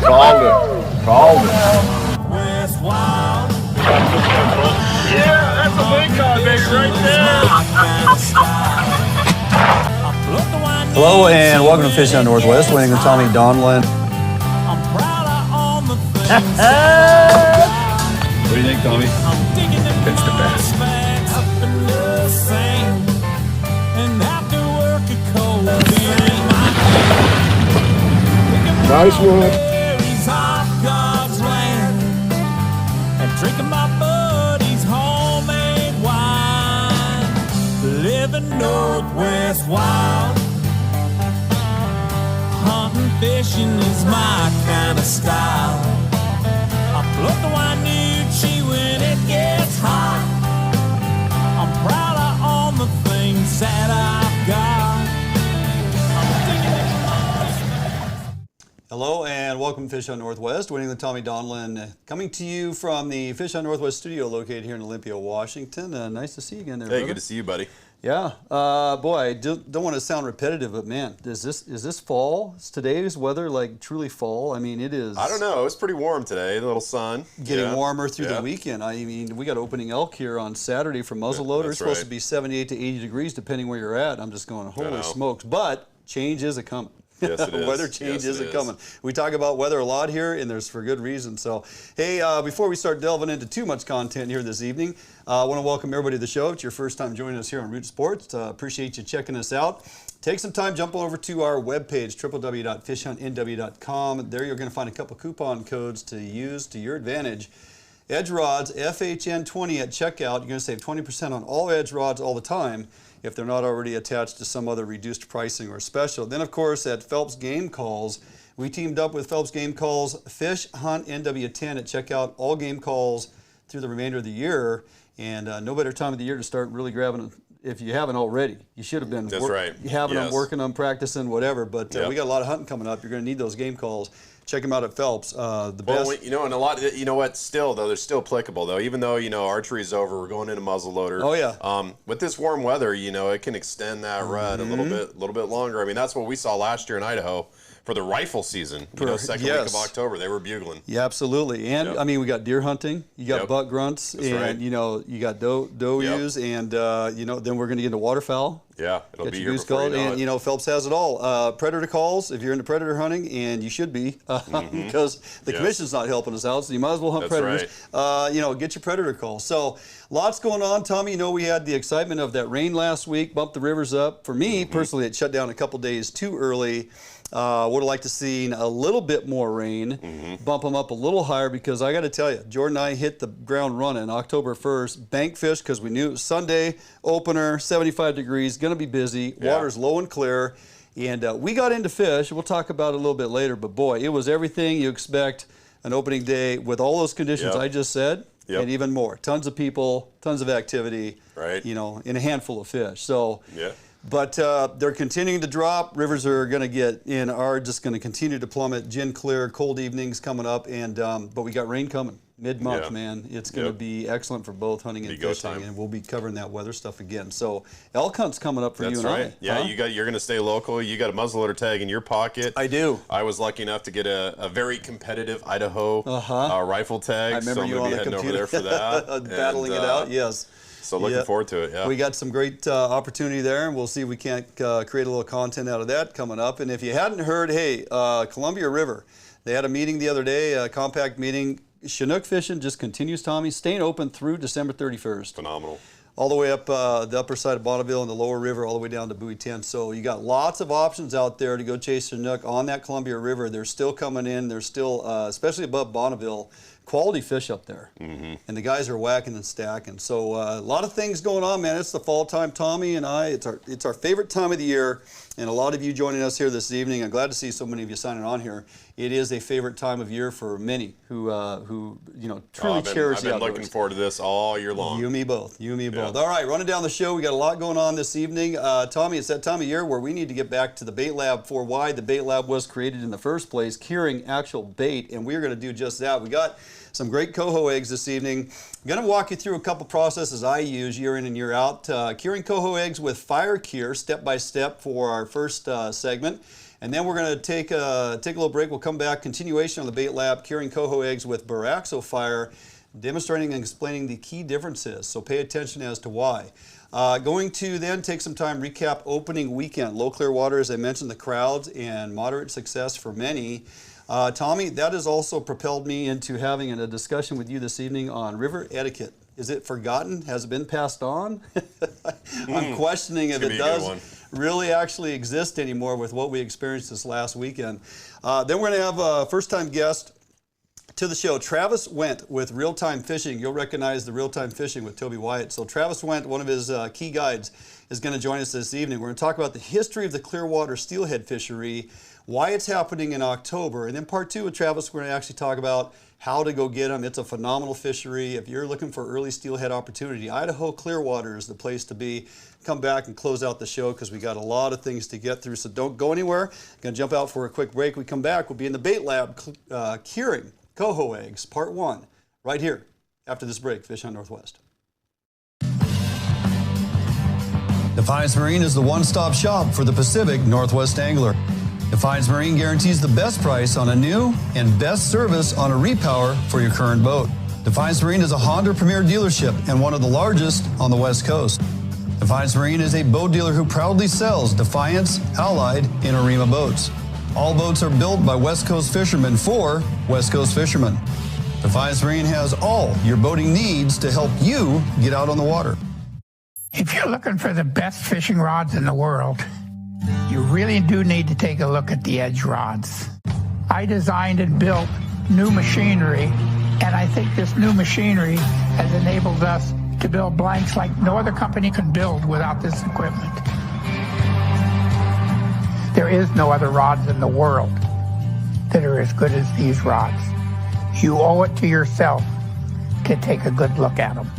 Called it. Yeah, that's a big convict right there. Hello and welcome to Fish on Northwest. Winning with Tommy Donlin. What do you think, Tommy? It's the best. Nice one. Drinking my buddy's homemade wine, living Northwest wild. Hunting, fishing is my kind of style. I float the Winucci when it gets hot. I'm proud of all the things that I've got. Hello and welcome to Fish on Northwest. Winning with Tommy Donlin, coming to you from the Fish on Northwest studio located here in Olympia, Washington. Nice to see you again there, Hey, brother. good to see you, buddy. Yeah, boy, I don't want to sound repetitive, but man, is this fall? Is today's weather like truly fall? I mean, it is. I don't know. It was pretty warm today. A little sun. Getting warmer through the weekend. I mean, we got opening elk here on Saturday for muzzleloader. It's supposed to be 78 to 80 degrees depending where you're at. I'm just going, holy smokes! But change is a coming. Yes, it is. Weather change isn't coming. We talk about weather a lot here, and there's for good reason. So, hey, before we start delving into too much content here this evening, I want to welcome everybody to the show. It's your first time joining us here on Root Sports. Appreciate you checking us out. Take some time, jump over to our webpage, www.fishuntnw.com. There you're going to find a couple coupon codes to use to your advantage. Edge rods, FHN20 at checkout. You're going to save 20% on all edge rods all the time if they're not already attached to some other reduced pricing or special. Then, of course, at Phelps Game Calls, we teamed up with Phelps Game Calls, Fish Hunt NW10 at checkout, all game calls through the remainder of the year. And no better time of the year to start really grabbing them. If you haven't already, you should have been having them, working them, practicing, whatever. But we got a lot of hunting coming up. You're going to need those game calls. Check them out at Phelps. The best. You know, and a lot. You know what? Still, though, they're still applicable, though. Even though archery's over, we're going into muzzleloader. Oh yeah. With this warm weather, it can extend that rut a little bit longer. I mean, that's what we saw last year in Idaho for the rifle season. Second week of October, they were bugling. Yeah, absolutely. And I mean, we got deer hunting. You got buck grunts, that's and right. you got doe ewes, and then we're going to get into waterfowl. Yeah, it'll be your here goose before called, you know and it. Predator has it all. Predator calls if you're into predator hunting, and you should be because the commission's not helping us out, so you might as well hunt predators. Right. Get your predator calls. So lots going on, Tommy. We had the excitement of that rain last week, bumped the rivers up. For me personally, it shut down a couple days too early. Would have liked to seen a little bit more rain, bump them up a little higher, because I got to tell you, Jordan and I hit the ground running October 1st, bank fish, because we knew it was Sunday, opener, 75 degrees, going to be busy, water's low and clear, and we got into fish. We'll talk about it a little bit later, but boy, it was everything you expect an opening day with all those conditions I just said, and even more. Tons of people, tons of activity, in a handful of fish. So. But they're continuing to drop. Rivers are going to are just going to continue to plummet. Gin clear, cold evenings coming up, and but we got rain coming mid-month, man. It's going to be excellent for both hunting and fishing, and we'll be covering that weather stuff again. So elk hunt's coming up for you and I. Yeah, you're going to stay local. You got a muzzleloader tag in your pocket. I do. I was lucky enough to get a very competitive Idaho rifle tag. I remember so I'm you going on to the be heading computer. over there for that. Battling it out, yes. So looking forward to it, We got some great opportunity there, and we'll see if we can't create a little content out of that coming up. And if you hadn't heard, hey, Columbia River, they had a meeting the other day, a compact meeting. Chinook fishing just continues, Tommy, staying open through December 31st. Phenomenal. All the way up the upper side of Bonneville and the lower river, all the way down to Bowie 10. So you got lots of options out there to go chase Chinook on that Columbia River. They're still coming in. They're still, especially above Bonneville, quality fish up there. And the guys are whacking and stacking. So a lot of things going on, man. It's the fall time, Tommy and I. It's our favorite time of the year. And a lot of you joining us here this evening. I'm glad to see so many of you signing on here. It is a favorite time of year for many who truly cherish the outdoors. I've been looking forward to this all year long. You and me both. All right, running down the show. We got a lot going on this evening. Tommy, it's that time of year where we need to get back to the bait lab for why the bait lab was created in the first place, curing actual bait, and we're going to do just that. We got some great coho eggs this evening. I'm going to walk you through a couple processes I use year in and year out. Curing coho eggs with fire cure, step by step, for our first segment. And then we're going to take a little break. We'll come back, continuation on the bait lab, curing coho eggs with Boraxo fire, demonstrating and explaining the key differences. So pay attention as to why. Going to then take some time, recap opening weekend. Low Clearwater, as I mentioned, the crowds and moderate success for many. Tommy, that has also propelled me into having a discussion with you this evening on river etiquette. Is it forgotten? Has it been passed on? I'm questioning if it does really actually exist anymore with what we experienced this last weekend. Then we're going to have a first-time guest to the show, Travis Wendt with Real Time Fishing. You'll recognize the Real Time Fishing with Toby Wyatt. So Travis Wendt, one of his key guides, is going to join us this evening. We're going to talk about the history of the Clearwater Steelhead fishery, why it's happening in October, and then part two with Travis, we're going to actually talk about how to go get them. It's a phenomenal fishery. If you're looking for early steelhead opportunity, Idaho Clearwater is the place to be. Come back and close out the show because we got a lot of things to get through, so don't go anywhere. Going to jump out for a quick break. We come back, we'll be in the bait lab curing Coho Eggs, part one, right here after this break. Fish Hunt Northwest. Defiance Marine is the one-stop shop for the Pacific Northwest angler. Defiance Marine guarantees the best price on a new and best service on a repower for your current boat. Defiance Marine is a Honda Premier dealership and one of the largest on the West Coast. Defiance Marine is a boat dealer who proudly sells Defiance, Allied, and Arima boats. All boats are built by West Coast fishermen for West Coast fishermen. Defiance Marine has all your boating needs to help you get out on the water. If you're looking for the best fishing rods in the world, you really do need to take a look at the Edge rods. I designed and built new machinery, and I think this new machinery has enabled us to build blanks like no other company can build without this equipment. There is no other rods in the world that are as good as these rods. You owe it to yourself to take a good look at them.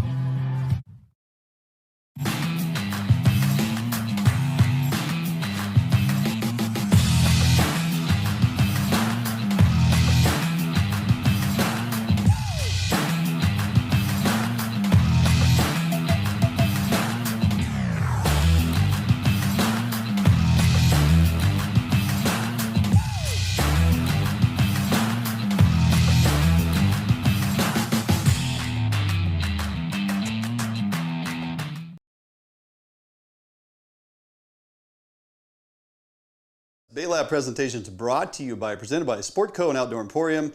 Bait Lab presentations presented by Sportco and Outdoor Emporium.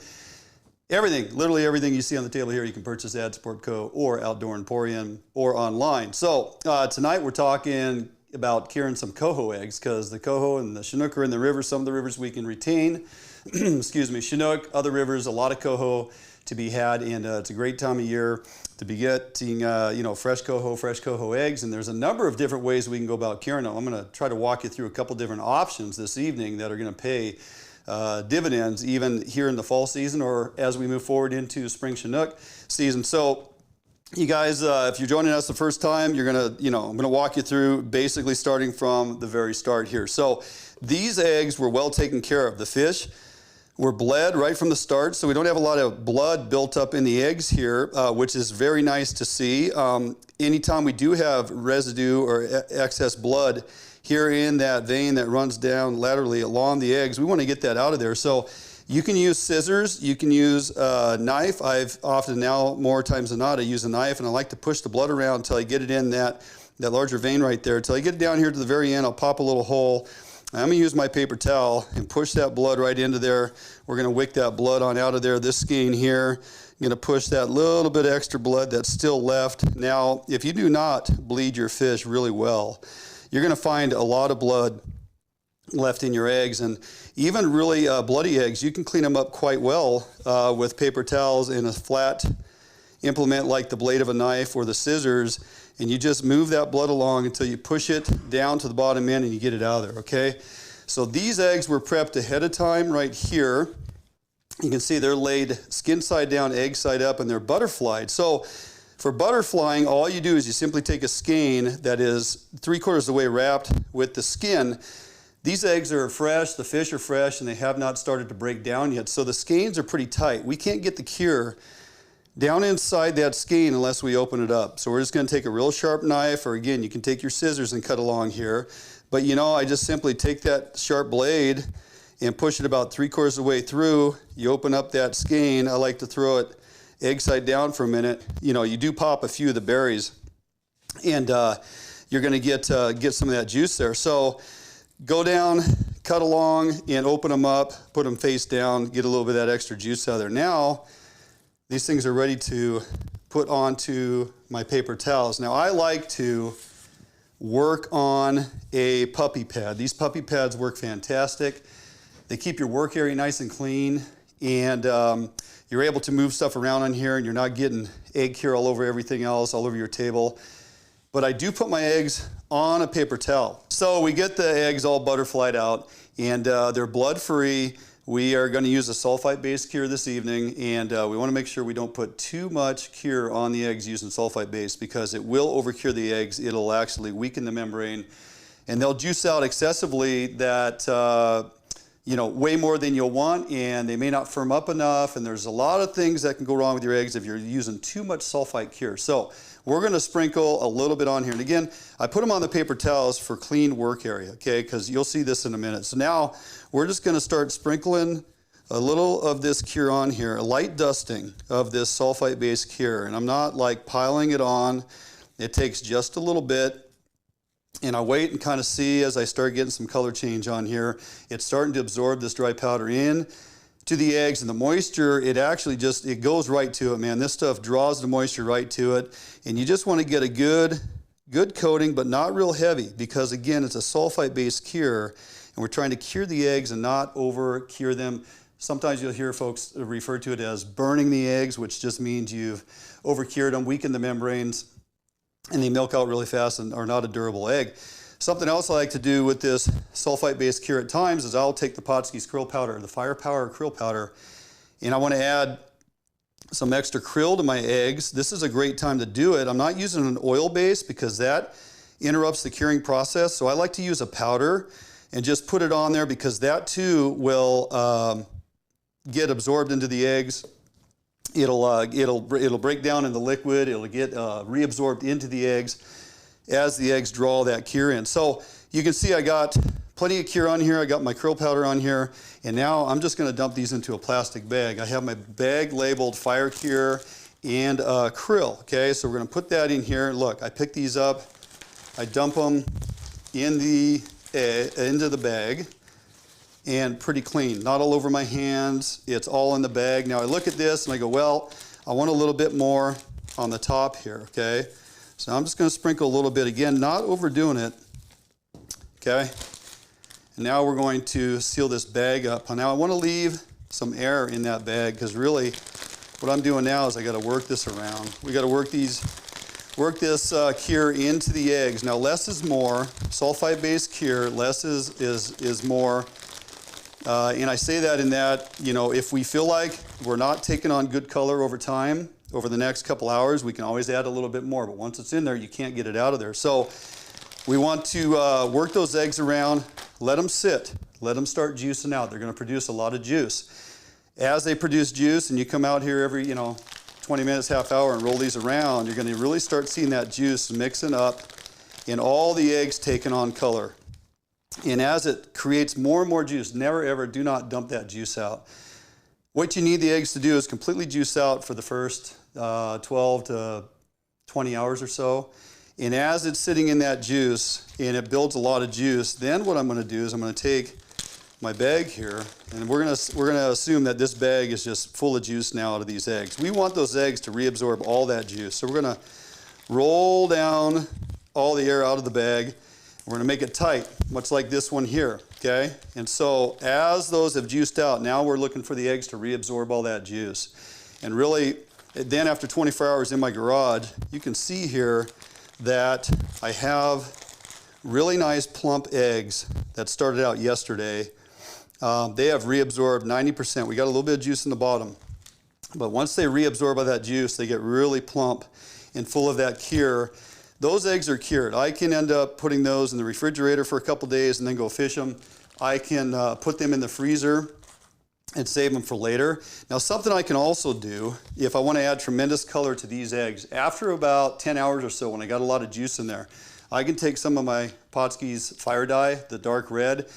Everything, literally everything you see on the table here, you can purchase at Sportco or Outdoor Emporium or online. So tonight we're talking about curing some coho eggs because the coho and the Chinook are in the river. Some of the rivers we can retain, excuse me, Chinook, other rivers, a lot of coho to be had, and it's a great time of year to be getting fresh coho eggs, and there's a number of different ways we can go about curing them. I'm going to try to walk you through a couple different options this evening that are going to pay dividends even here in the fall season or as we move forward into spring Chinook season. So you guys, if you're joining us the first time, I'm going to walk you through basically starting from the very start here. So these eggs were well taken care of. The fish were bled right from the start, so we don't have a lot of blood built up in the eggs here, which is very nice to see. Anytime we do have residue or excess blood here in that vein that runs down laterally along the eggs, we want to get that out of there. So you can use scissors, you can use a knife. I've often now, more times than not, I use a knife, and I like to push the blood around until I get it in that larger vein right there. Until I get it down here to the very end, I'll pop a little hole. I'm going to use my paper towel and push that blood right into there. We're going to wick that blood on out of there, this skein here. I'm going to push that little bit of extra blood that's still left. Now, if you do not bleed your fish really well, you're going to find a lot of blood left in your eggs, and even really bloody eggs, you can clean them up quite well with paper towels and a flat implement like the blade of a knife or the scissors, and you just move that blood along until you push it down to the bottom end and you get it out of there, okay? So these eggs were prepped ahead of time right here. You can see they're laid skin side down, egg side up, and they're butterflied. So for butterflying, all you do is you simply take a skein that is 3/4 of the way wrapped with the skin. These eggs are fresh, the fish are fresh, and they have not started to break down yet. So the skeins are pretty tight. We can't get the cure down inside that skein unless we open it up. So we're just going to take a real sharp knife, or again, you can take your scissors and cut along here. But you know, I just simply take that sharp blade and push it about 3/4 of the way through. You open up that skein. I like to throw it egg side down for a minute. You know, you do pop a few of the berries, and you're going to get some of that juice there. So go down, cut along, and open them up, put them face down, get a little bit of that extra juice out of there. Now, these things are ready to put onto my paper towels. Now, I like to work on a puppy pad. These puppy pads work fantastic. They keep your work area nice and clean, and you're able to move stuff around on here, and you're not getting egg cure all over everything else, all over your table. But I do put my eggs on a paper towel. So we get the eggs all butterflied out, and they're blood-free. We are going to use a sulfite-based cure this evening, and we want to make sure we don't put too much cure on the eggs using sulfite-based, because it will over-cure the eggs. It'll actually weaken the membrane, and they'll juice out excessively that, you know, way more than you'll want, and they may not firm up enough, and there's a lot of things that can go wrong with your eggs if you're using too much sulfite cure. So we're going to sprinkle a little bit on here. And again, I put them on the paper towels for clean work area, okay, because you'll see this in a minute. So now we're just going to start sprinkling a little of this cure on here, a light dusting of this sulfite-based cure. And I'm not like piling it on. It takes just a little bit. And I wait and kind of see as I start getting some color change on here. It's starting to absorb this dry powder in to the eggs, and the moisture, it actually just, it goes right to it, man. This stuff draws the moisture right to it, and you just want to get a good coating, but not real heavy, because again, it's a sulfite-based cure, and we're trying to cure the eggs and not over-cure them. Sometimes you'll hear folks refer to it as burning the eggs, which just means you've over-cured them, weakened the membranes, and they milk out really fast and are not a durable egg. Something else I like to do with this sulfite-based cure at times is I'll take the Potskie's krill powder, the firepower krill powder, and I want to add some extra krill to my eggs. This is a great time to do it. I'm not using an oil base because that interrupts the curing process, so I like to use a powder and just put it on there, because that too will get absorbed into the eggs. It'll break down in the liquid. It'll get reabsorbed into the eggs as the eggs draw that cure in. So you can see I got plenty of cure on here. I got my krill powder on here, and now I'm just going to dump these into a plastic bag. I have my bag labeled fire cure and krill. Okay, so we're going to put that in here. Look, I pick these up, I dump them in into the bag, and pretty clean, not all over my hands. It's all in the bag. Now I look at this and I go, well, I want a little bit more on the top here. Okay. So I'm just going to sprinkle a little bit, again, not overdoing it, okay? And now we're going to seal this bag up. Now I want to leave some air in that bag, because really what I'm doing now is I got to work this around. We got to work this cure into the eggs. Now less is more. Sulfite-based cure, less is more. And I say that in that, you know, if we feel like we're not taking on good color over time, over the next couple hours, we can always add a little bit more, but once it's in there, you can't get it out of there. So we want to work those eggs around, let them sit, let them start juicing out. They're going to produce a lot of juice. As they produce juice, and you come out here every, 20 minutes, half hour, and roll these around, you're going to really start seeing that juice mixing up and all the eggs taking on color. And as it creates more and more juice, never ever, do not dump that juice out. What you need the eggs to do is completely juice out for the first 12 to 20 hours or so. And as it's sitting in that juice and it builds a lot of juice, then what I'm going to do is I'm going to take my bag here, and we're going to assume that this bag is just full of juice now out of these eggs. We want those eggs to reabsorb all that juice. So we're going to roll down all the air out of the bag. We're going to make it tight, much like this one here, okay? And so as those have juiced out, now we're looking for the eggs to reabsorb all that juice. And really, then after 24 hours in my garage, you can see here that I have really nice plump eggs that started out yesterday. They have reabsorbed 90%. We got a little bit of juice in the bottom. But once they reabsorb all that juice, they get really plump and full of that cure. Those eggs are cured. I can end up putting those in the refrigerator for a couple days and then go fish them. I can put them in the freezer and save them for later. Now, something I can also do, if I want to add tremendous color to these eggs, after about 10 hours or so, when I got a lot of juice in there, I can take some of my Potskie's fire dye, the dark red.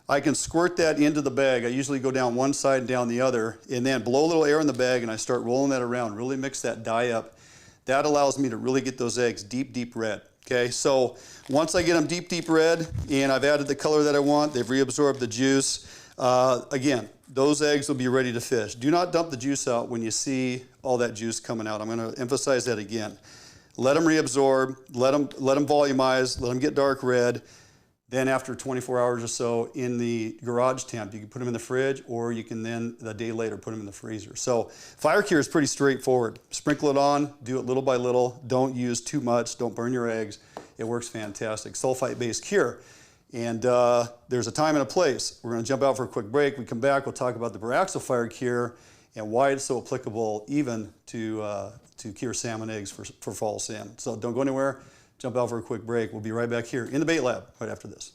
I can squirt that into the bag. I usually go down one side and down the other, and then blow a little air in the bag, and I start rolling that around, really mix that dye up. That allows me to really get those eggs deep, deep red. Okay, so once I get them deep, deep red, and I've added the color that I want, they've reabsorbed the juice, again, those eggs will be ready to fish. Do not dump the juice out when you see all that juice coming out. I'm going to emphasize that again. Let them reabsorb, let them volumize, let them get dark red. Then after 24 hours or so in the garage temp, you can put them in the fridge, or you can then, a day later, put them in the freezer. So fire cure is pretty straightforward. Sprinkle it on, do it little by little. Don't use too much, don't burn your eggs. It works fantastic. Sulfite-based cure. And there's a time and a place. We're gonna jump out for a quick break. We come back, we'll talk about the Boraxo fire cure and why it's so applicable even to cure salmon eggs for fall salmon. So don't go anywhere. Jump out for a quick break. We'll be right back here in the bait lab right after this.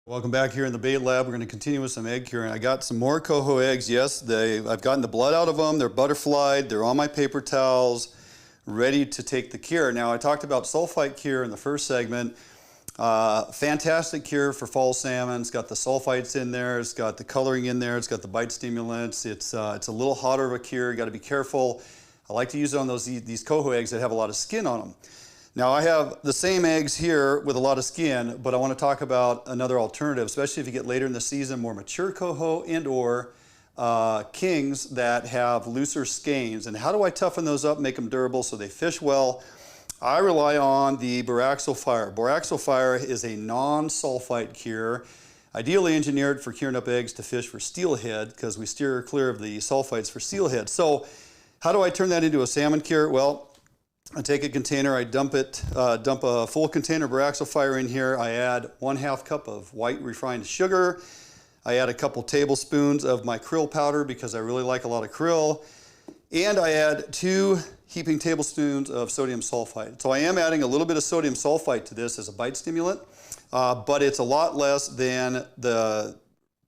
Welcome back here in the bait lab. We're going to continue with some egg curing. I got some more coho eggs. Yes, I've gotten the blood out of them. They're butterflied. They're on my paper towels, ready to take the cure. Now, I talked about sulfite cure in the first segment. Fantastic cure for fall salmon. It's got the sulfites in there. It's got the coloring in there. It's got the bite stimulants. It's a little hotter of a cure. You got to be careful. I like to use it on these coho eggs that have a lot of skin on them. Now I have the same eggs here with a lot of skin, but I want to talk about another alternative, especially if you get later in the season, more mature coho and or kings that have looser skeins. And how do I toughen those up, make them durable so they fish well? I rely on the Boraxo Fire. Boraxo Fire is a non-sulfite cure, ideally engineered for curing up eggs to fish for steelhead, because we steer clear of the sulfites for steelhead. So how do I turn that into a salmon cure? Well, I take a container, I dump a full container of Boraxo Fire in here. I add 1/2 cup of white refined sugar. I add a couple tablespoons of my krill powder because I really like a lot of krill. And I add 2 heaping tablespoons of sodium sulfite. So I am adding a little bit of sodium sulfite to this as a bite stimulant, but it's a lot less than the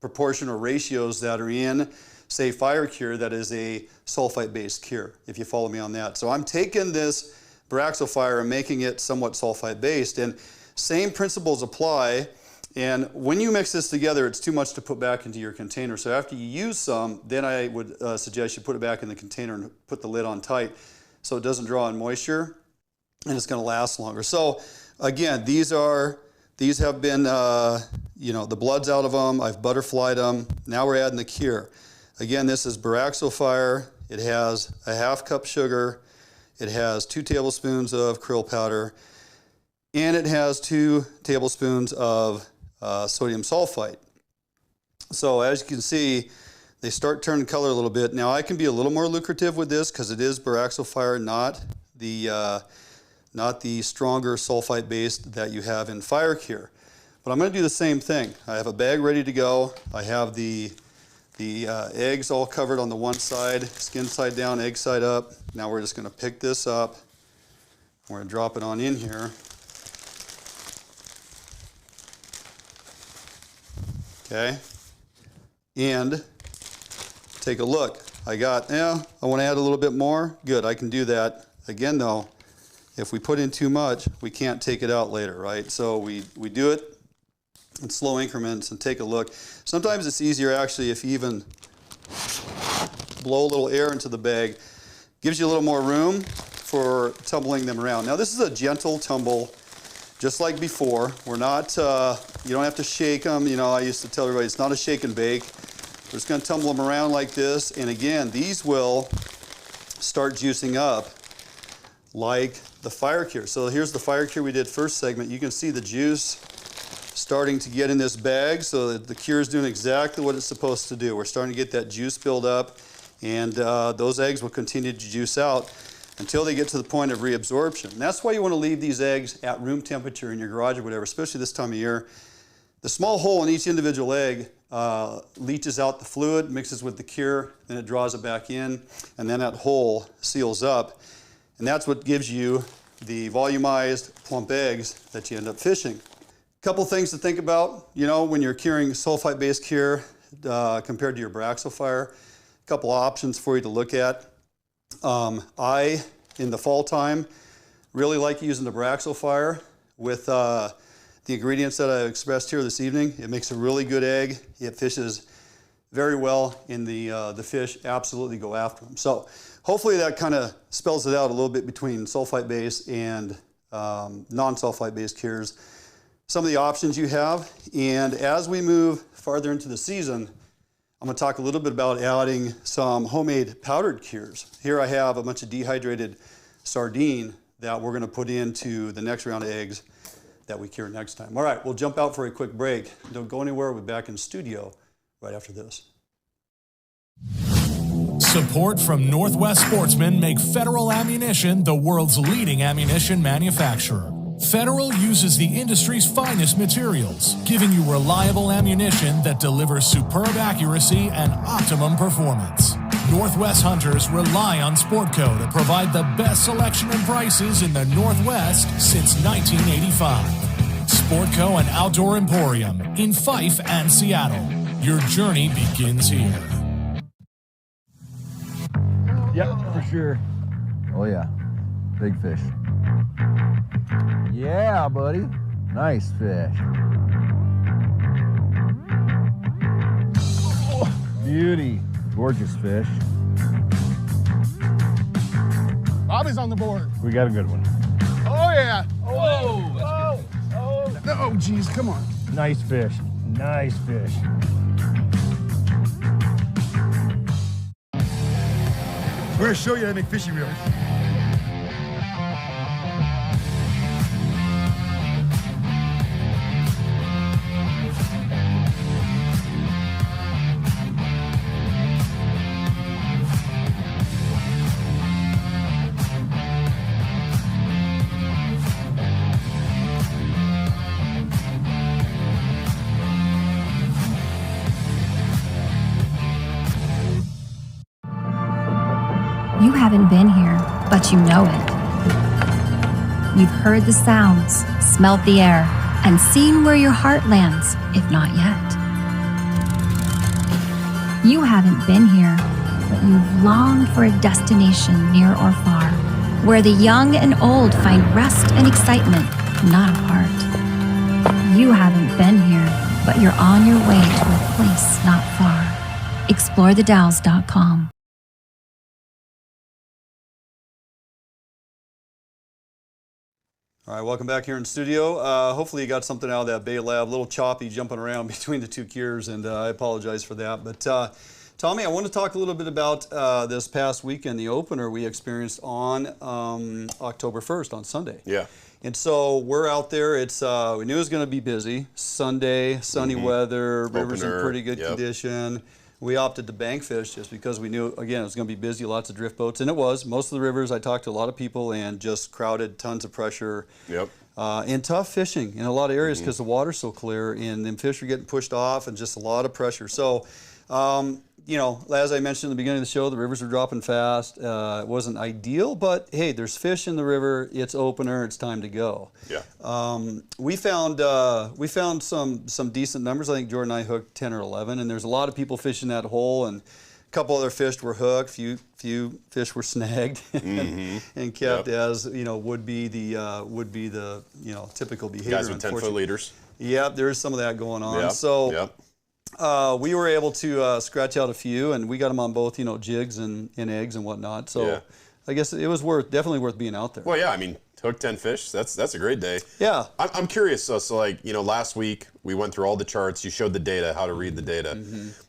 proportion or ratios that are in, say, fire cure that is a sulfite-based cure, if you follow me on that. So I'm taking this Boraxo Fire and making it somewhat sulfite-based, and same principles apply. And when you mix this together, it's too much to put back into your container. So after you use some, then I would suggest you put it back in the container and put the lid on tight so it doesn't draw in moisture, and it's going to last longer. So again, these have been, the blood's out of them. I've butterflied them. Now we're adding the cure. Again, this is Boraxo Fire it has a 1/2 cup sugar, it has 2 tablespoons of krill powder, and it has 2 tablespoons of sodium sulfite. So as you can see, they start turning color a little bit. Now I can be a little more lucrative with this because it is Boraxo fire, not the stronger sulfite based that you have in fire cure. But I'm going to do the same thing. I have a bag ready to go. I have the eggs all covered on the one side, skin side down, egg side up. Now we're just going to pick this up. We're going to drop it on in here. Okay. And take a look. I want to add a little bit more. Good, I can do that. Again though, if we put in too much, we can't take it out later, right? So we do it in slow increments and take a look. Sometimes it's easier actually if you even blow a little air into the bag. Gives you a little more room for tumbling them around. Now this is a gentle tumble, just like before. We're not, you don't have to shake them. You know, I used to tell everybody it's not a shake and bake. We're just going to tumble them around like this. And again, these will start juicing up like the fire cure. So here's the fire cure we did first segment. You can see the juice starting to get in this bag, so that the cure is doing exactly what it's supposed to do. We're starting to get that juice build up, and those eggs will continue to juice out until they get to the point of reabsorption. And that's why you want to leave these eggs at room temperature in your garage or whatever, especially this time of year. The small hole in each individual egg leaches out the fluid, mixes with the cure, then it draws it back in, and then that hole seals up. And that's what gives you the volumized plump eggs that you end up fishing. Couple things to think about, you know, when you're curing sulfite-based cure compared to your Boraxo fire. Couple options for you to look at. I, in the fall time, really like using the Boraxo fire with the ingredients that I expressed here this evening. It makes a really good egg. It fishes very well, and the fish absolutely go after them. So hopefully that kind of spells it out a little bit between sulfite-based and non-sulfite-based cures. Some of the options you have, and as we move farther into the season, I'm going to talk a little bit about adding some homemade powdered cures. Here I have a bunch of dehydrated sardine that we're going to put into the next round of eggs that we cure next time. All right, we'll jump out for a quick break. Don't go anywhere. We'll be back in studio right after this. Support from Northwest Sportsmen make Federal Ammunition the world's leading ammunition manufacturer. Federal uses the industry's finest materials, giving you reliable ammunition that delivers superb accuracy and optimum performance. Northwest hunters rely on Sportco to provide the best selection and prices in the Northwest since 1985. Sportco and Outdoor Emporium in Fife and Seattle. Your journey begins here. Yep, for sure. Oh yeah, big fish. Yeah, buddy. Nice fish. Oh, beauty. Gorgeous fish. Bobby's on the board. We got a good one. Oh, yeah. Oh, oh, geez, come on. Nice fish. Nice fish. We're going to show you how to make fishing reels. You haven't been here, but you know it. You've heard the sounds, smelled the air, and seen where your heart lands, if not yet. You haven't been here, but you've longed for a destination near or far, where the young and old find rest and excitement, not apart. You haven't been here, but you're on your way to a place not far. ExploreTheDalles.com. All right, welcome back here in studio. Hopefully you got something out of that Bay Lab. A little choppy jumping around between the two cures, and I apologize for that. But Tommy, I want to talk a little bit about this past weekend, the opener we experienced on October 1st, on Sunday. Yeah. And so we're out there. It's we knew it was going to be busy. Sunday, sunny weather, rivers in pretty good condition. We opted to bank fish just because we knew, again, it was going to be busy, lots of drift boats, and it was. Most of the rivers, I talked to a lot of people, and just crowded, tons of pressure. Yep. And tough fishing in a lot of areas because the water's so clear, and them fish are getting pushed off, and just a lot of pressure. So, you know, as I mentioned in the beginning of the show, the rivers are dropping fast. It wasn't ideal, but hey, there's fish in the river. It's opener. It's time to go. Yeah. We found some decent numbers. I think Jordan and I hooked 10 or 11, and there's a lot of people fishing that hole, and a couple other fish were hooked. Few fish were snagged and kept, as you know, would be the you know, typical behavior. Guys with 10-foot leaders. Yeah, there is some of that going on. Yep. So. We were able to scratch out a few, and we got them on both, you know, jigs and eggs and whatnot. So I guess it was definitely worth being out there. Well, yeah, I mean, hook 10 fish, that's a great day. Yeah. I'm curious, so like, you know, last week we went through all the charts. You showed the data, how to read the data.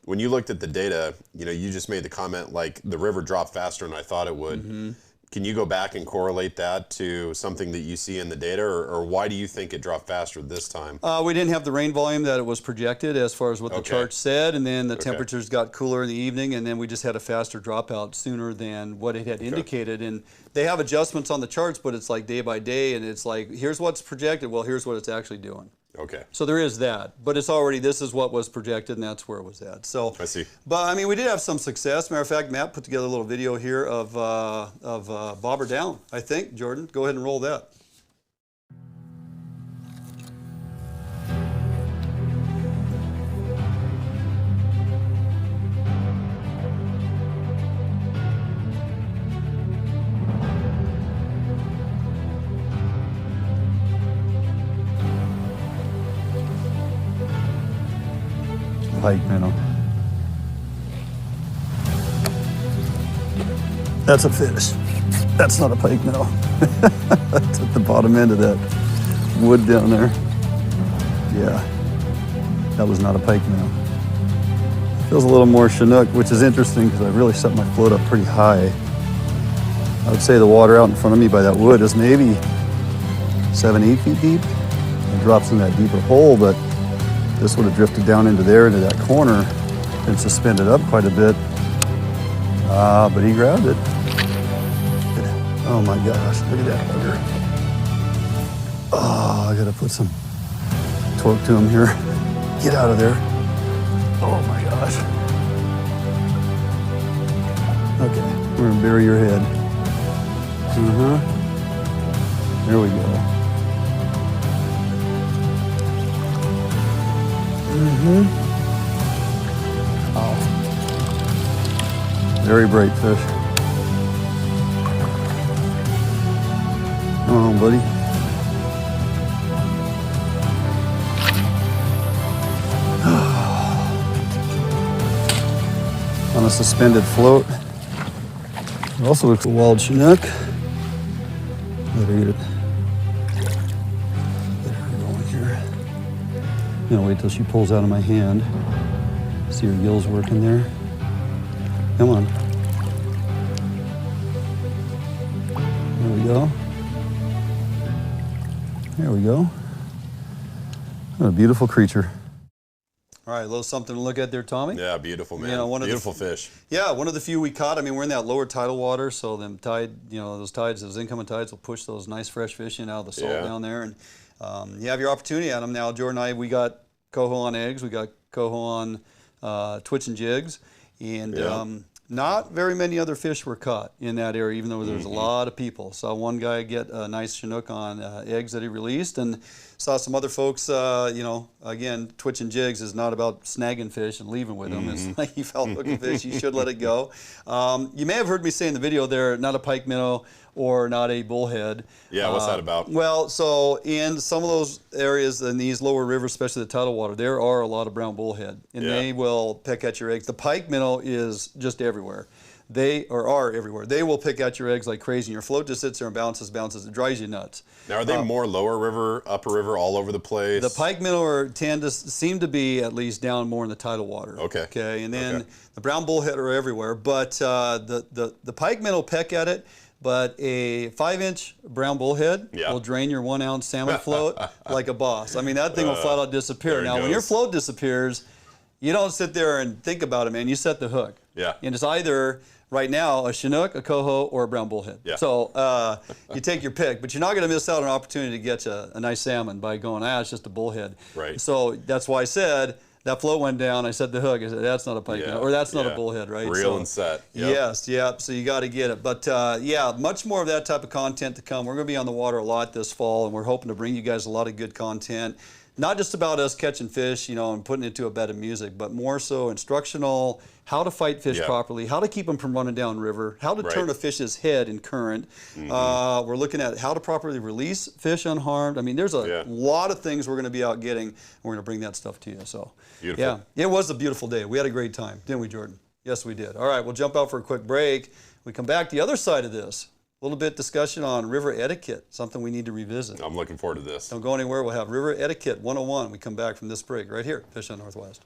When you looked at the data, you know, you just made the comment like the river dropped faster than I thought it would. Can you go back and correlate that to something that you see in the data, or why do you think it dropped faster this time? We didn't have the rain volume that it was projected as far as what the chart said, and then the temperatures got cooler in the evening, and then we just had a faster dropout sooner than what it had indicated. And they have adjustments on the charts, but it's like day by day, and it's like, here's what's projected, well, here's what it's actually doing. Okay. So there is that, but it's already, this is what was projected, and that's where it was at. So I see. But I mean, we did have some success. Matter of fact, Matt put together a little video here of bobber down, I think. Jordan, go ahead and roll that. Pike minnow. That's a fish. That's not a pike minnow. That's at the bottom end of that wood down there. Yeah, that was not a pike minnow. Feels a little more Chinook, which is interesting because I really set my float up pretty high. I would say the water out in front of me by that wood is maybe 7-8 feet deep. It drops in that deeper hole, but this would have drifted down into there, into that corner, and suspended up quite a bit. But he grabbed it. Oh my gosh, look at that bugger. Oh, I gotta put some torque to him here. Get out of there. Oh my gosh. Okay, we're gonna bury your head. There we go. Oh. Very bright fish. Come on, buddy. On a suspended float. It also looks a wild Chinook. Better get it. You know, wait till she pulls out of my hand. See her gills working there. Come on. There we go. There we go. What a beautiful creature. All right, a little something to look at there, Tommy. Yeah, beautiful, man. You know, beautiful fish. Yeah, one of the few we caught. I mean, we're in that lower tidal water, so them tide, you know, those tides, those incoming tides will push those nice fresh fish in out of the salt down there. And you have your opportunity at them now. Jordan and I, we got Coho on eggs, we got Coho on twitch and jigs, and not very many other fish were caught in that area, even though there was a lot of people. Saw one guy get a nice Chinook on eggs that he released, and saw some other folks, you know, again, twitch and jigs is not about snagging fish and leaving with them. It's like you felt hooking fish, you should let it go. You may have heard me say in the video there, not a pike minnow or not a bullhead. Yeah, what's that about? Well, so in some of those areas in these lower rivers, especially the tidal water, there are a lot of brown bullhead, and they will peck at your eggs. The pike minnow is just everywhere. they are everywhere. They will pick at your eggs like crazy, and your float just sits there and bounces. It drives you nuts. Now, are they more lower river, upper river, all over the place? The pike minnow seem to be at least down more in the tidal water. Okay. And then the brown bullhead are everywhere, but the pike minnow peck at it. But a 5-inch brown bullhead will drain your 1-ounce salmon float like a boss. I mean, that thing will flat out disappear. Now, when your float disappears, you don't sit there and think about it, man. You set the hook. Yeah. And it's either, right now, a Chinook, a Coho, or a brown bullhead. Yeah. So you take your pick. But you're not going to miss out on an opportunity to get a nice salmon by going, it's just a bullhead. Right. So that's why I said, that float went down, I set the hook, I said, that's not a pike minnow, or that's not a bullhead, right? Reel and set. Yes, so you got to get it. But much more of that type of content to come. We're going to be on the water a lot this fall, and we're hoping to bring you guys a lot of good content. Not just about us catching fish, and putting it to a bed of music, but more so instructional, how to fight fish properly, how to keep them from running down river, how to turn a fish's head in current. We're looking at how to properly release fish unharmed. I mean, there's a lot of things we're going to be out getting, and we're going to bring that stuff to you. So, beautiful. Yeah, it was a beautiful day. We had a great time, didn't we, Jordan? Yes, we did. All right, we'll jump out for a quick break. We come back the other side of this. A little bit discussion on river etiquette, something we need to revisit. I'm looking forward to this. Don't go anywhere. We'll have River Etiquette 101. We come back from this break right here, Fish on Northwest.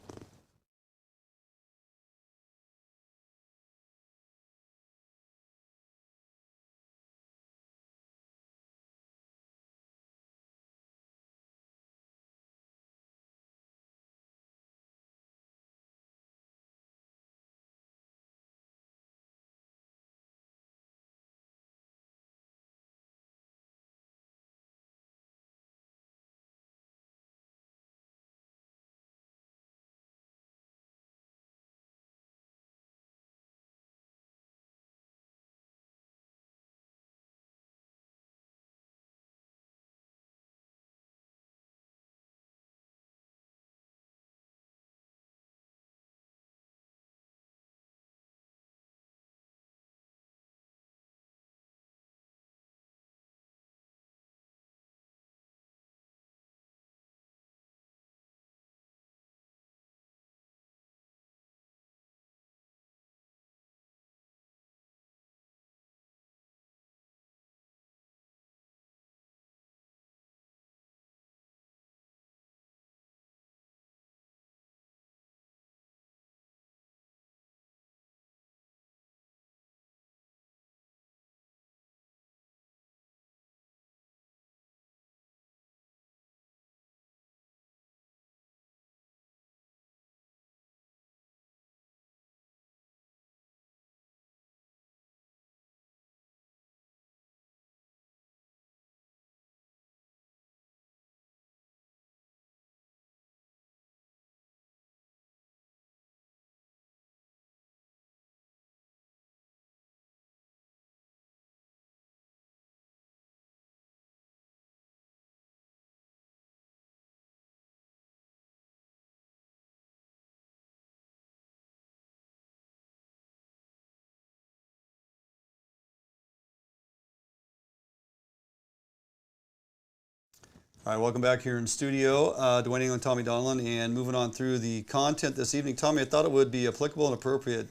All right, welcome back here in studio. Dwayne England, Tommy Donlan, and moving on through the content this evening. Tommy, I thought it would be applicable and appropriate,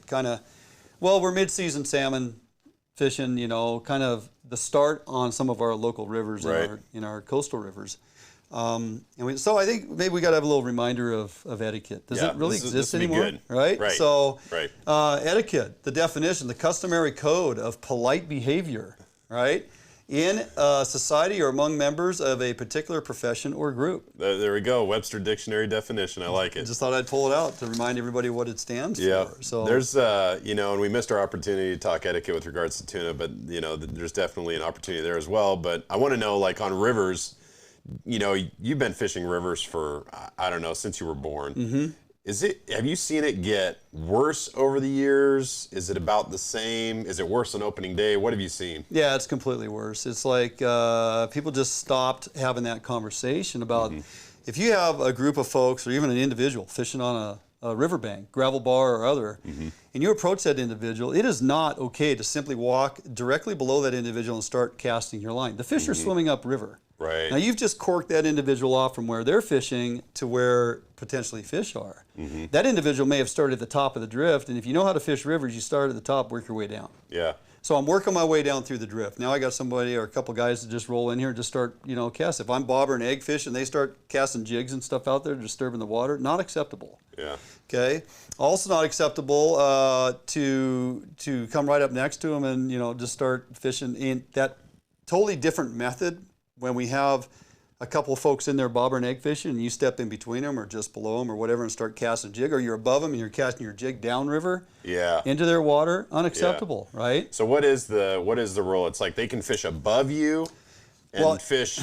we're mid-season salmon fishing, kind of the start on some of our local rivers in our coastal rivers. So I think maybe we got to have a little reminder of etiquette. Does it really exist anymore? Good. Right? So Right. Etiquette, the definition, the customary code of polite behavior, right? In a society or among members of a particular profession or group. There we go, Webster Dictionary definition. I like it. Just thought I'd pull it out to remind everybody what it stands for. So there's, and we missed our opportunity to talk etiquette with regards to tuna, but there's definitely an opportunity there as well. But I want to know, like on rivers, you've been fishing rivers for I don't know since you were born. Mm-hmm. Have you seen it get worse over the years? Is it about the same? Is it worse on opening day? What have you seen? Yeah, it's completely worse. It's like people just stopped having that conversation about if you have a group of folks or even an individual fishing on a riverbank, gravel bar or other, and you approach that individual, it is not okay to simply walk directly below that individual and start casting your line. The fish are swimming upriver. Right. Now you've just corked that individual off from where they're fishing to where potentially fish are. That individual may have started at the top of the drift, and if you know how to fish rivers, you start at the top, work your way down. Yeah. So I'm working my way down through the drift. Now I got somebody or a couple guys to just roll in here and just start, cast. If I'm bobber and egg fish and they start casting jigs and stuff out there, disturbing the water, not acceptable. Yeah. Okay. Also not acceptable to come right up next to them and just start fishing in that totally different method when we have a couple of folks in there bobber and egg fishing and you step in between them or just below them or whatever and start casting a jig, or you're above them and you're casting your jig downriver into their water. Unacceptable, right? So what is the rule? It's like they can fish above you and fish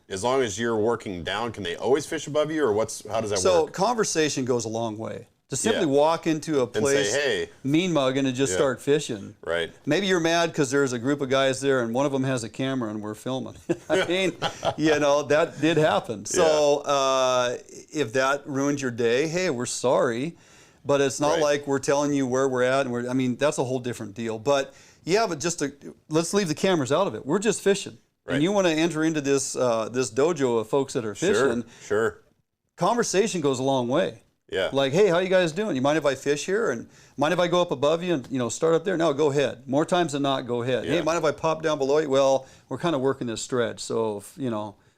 as long as you're working down. Can they always fish above you, or how does that work? So conversation goes a long way. To simply walk into a place, and say, hey, mean mugging, and just start fishing. Right. Maybe you're mad because there's a group of guys there and one of them has a camera and we're filming. I mean, that did happen. So if that ruined your day, hey, we're sorry. But it's not like we're telling you where we're at. And that's a whole different deal. But let's leave the cameras out of it. We're just fishing. Right. And you want to enter into this dojo of folks that are fishing. Sure. Conversation goes a long way. Yeah. Like, hey, how you guys doing? You mind if I fish here? And mind if I go up above you and start up there? No, go ahead. More times than not, go ahead. Yeah. Hey, mind if I pop down below you? Well, we're kind of working this stretch, so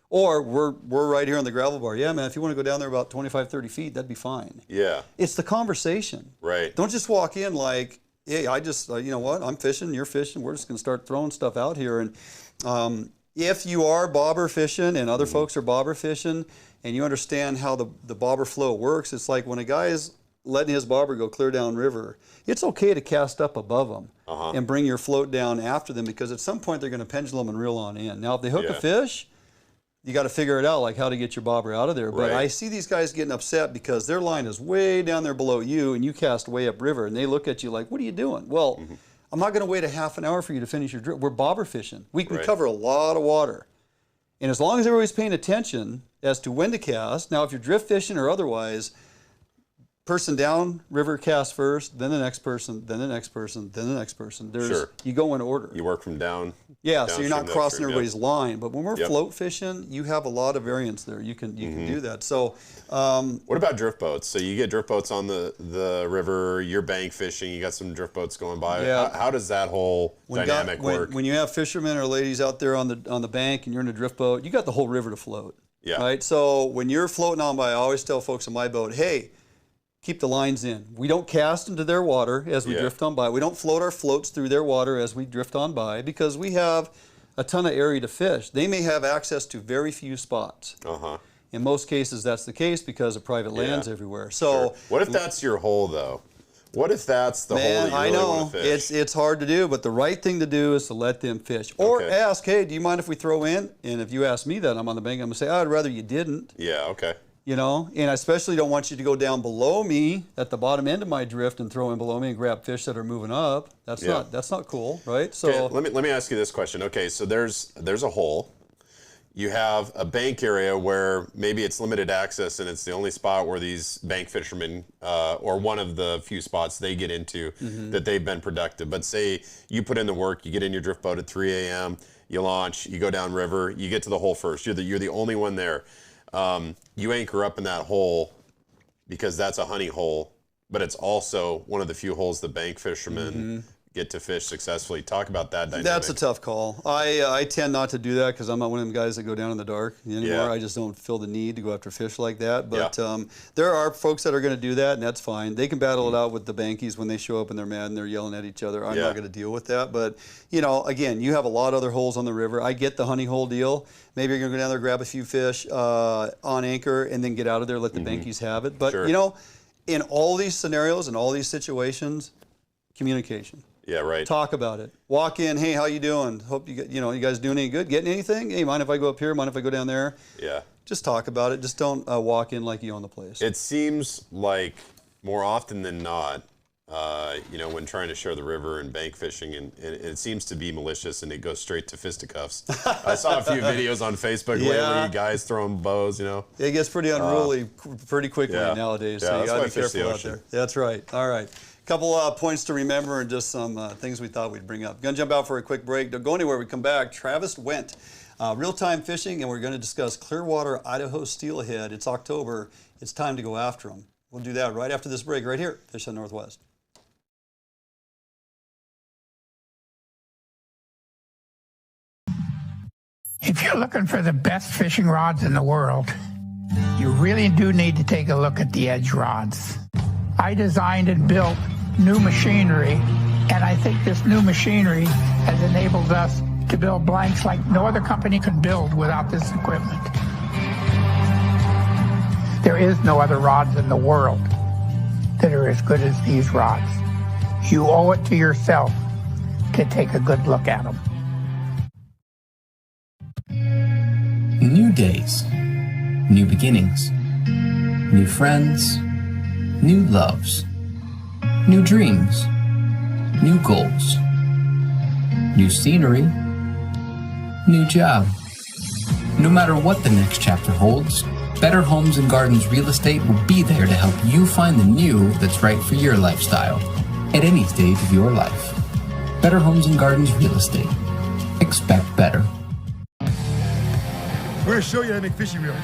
or we're right here on the gravel bar. Yeah, man, if you want to go down there about 25, 30 feet, that'd be fine. Yeah. It's the conversation. Right. Don't just walk in like, hey, I just you know what? I'm fishing, you're fishing. We're just gonna start throwing stuff out here. And if you are bobber fishing and other folks are bobber fishing, and you understand how the bobber flow works, it's like when a guy is letting his bobber go clear down river, it's okay to cast up above them and bring your float down after them, because at some point they're going to pendulum and reel on in. Now, if they hook a fish, you got to figure it out, like how to get your bobber out of there. But I see these guys getting upset because their line is way down there below you and you cast way upriver, and they look at you like, what are you doing? Well, I'm not going to wait a half an hour for you to finish your drift. We're bobber fishing. We can cover a lot of water. And as long as everybody's paying attention as to when to cast, now if you're drift fishing or otherwise, person down river cast first, then the next person, then the next person, then the next person. You go in order. You work from down. Yeah, so you're not crossing everybody's line. But when we're float fishing, you have a lot of variance there. You can do that. So what about drift boats? So you get drift boats on the river, you're bank fishing, you got some drift boats going by. Yeah. How does that whole dynamic work? When you have fishermen or ladies out there on the bank and you're in a drift boat, you got the whole river to float. Yeah. Right? So when you're floating on by, I always tell folks on my boat, hey, keep the lines in. We don't cast into their water as we drift on by. We don't float our floats through their water as we drift on by, because we have a ton of area to fish. They may have access to very few spots. In most cases, that's the case because of private lands everywhere. So, what if that's your hole, though? What if that's the hole that you really want to fish? It's hard to do, but the right thing to do is to let them fish. Or ask, hey, do you mind if we throw in? And if you ask me that, I'm on the bank, I'm going to say, I'd rather you didn't. Yeah, okay. And I especially don't want you to go down below me at the bottom end of my drift and throw in below me and grab fish that are moving up. That's not cool, right? So let me ask you this question. Okay, so there's a hole. You have a bank area where maybe it's limited access and it's the only spot where these bank fishermen, or one of the few spots they get into that they've been productive. But say you put in the work, you get in your drift boat at 3 a.m., you launch, you go down river, you get to the hole first. You're the only one there. You anchor up in that hole because that's a honey hole, but it's also one of the few holes the bank fishermen get to fish successfully. Talk about that dynamic. That's a tough call. I tend not to do that because I'm not one of them guys that go down in the dark anymore. Yeah. I just don't feel the need to go after fish like that. But there are folks that are going to do that, and that's fine. They can battle it out with the bankies when they show up and they're mad and they're yelling at each other. I'm not going to deal with that. But, again, you have a lot of other holes on the river. I get the honey hole deal. Maybe you're going to go down there, grab a few fish on anchor, and then get out of there, let the bankies have it. But, in all these scenarios and all these situations, communication. Yeah, right. Talk about it. Walk in. Hey, how you doing? Hope you you guys doing any good? Getting anything? Hey, mind if I go up here? Mind if I go down there? Yeah. Just talk about it. Just don't walk in like you own the place. It seems like more often than not, when trying to share the river and bank fishing, and it seems to be malicious and it goes straight to fisticuffs. I saw a few videos on Facebook lately, guys throwing bows. It gets pretty unruly pretty quickly nowadays. So you got to be careful out there. That's right. All right. Couple points to remember and just some things we thought we'd bring up. Going to jump out for a quick break. Don't go anywhere. We come back. Travis Wendt real-time fishing, and we're going to discuss Clearwater Idaho Steelhead. It's October. It's time to go after them. We'll do that right after this break right here, Fish on Northwest. If you're looking for the best fishing rods in the world, you really do need to take a look at the Edge rods. I designed and built new machinery, and I think this new machinery has enabled us to build blanks like no other company could build without this equipment. There is no other rods in the world that are as good as these rods. You owe it to yourself to take a good look at them. New days, new beginnings, new friends, new loves, new dreams, new goals, new scenery, new job. No matter what the next chapter holds, Better Homes and Gardens Real Estate will be there to help you find the new that's right for your lifestyle at any stage of your life. Better Homes and Gardens Real Estate. Expect better. We're going to show you how to make fishing reels.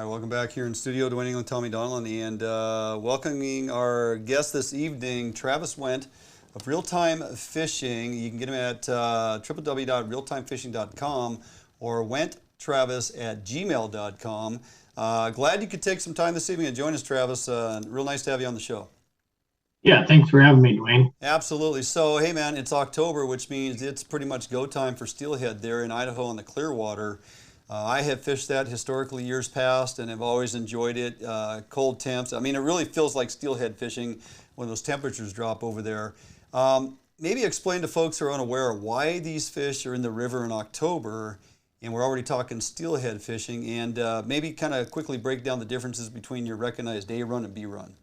Welcome back here in studio, Dwayne England, Tommy Donlan, and welcoming our guest this evening, Travis Wendt of Real Time Fishing. You can get him at www.realtimefishing.com or wendtravis@gmail.com. Glad you could take some time this evening and join us, Travis. Real nice to have you on the show. Yeah, thanks for having me, Dwayne. Absolutely. So, hey, man, it's October, which means it's pretty much go time for steelhead there in Idaho on the Clearwater. I have fished that historically years past and have always enjoyed it. Cold temps. I mean, it really feels like steelhead fishing when those temperatures drop over there. Maybe explain to folks who are unaware why these fish are in the river in October, and we're already talking steelhead fishing, and maybe kind of quickly break down the differences between your recognized A run and B run.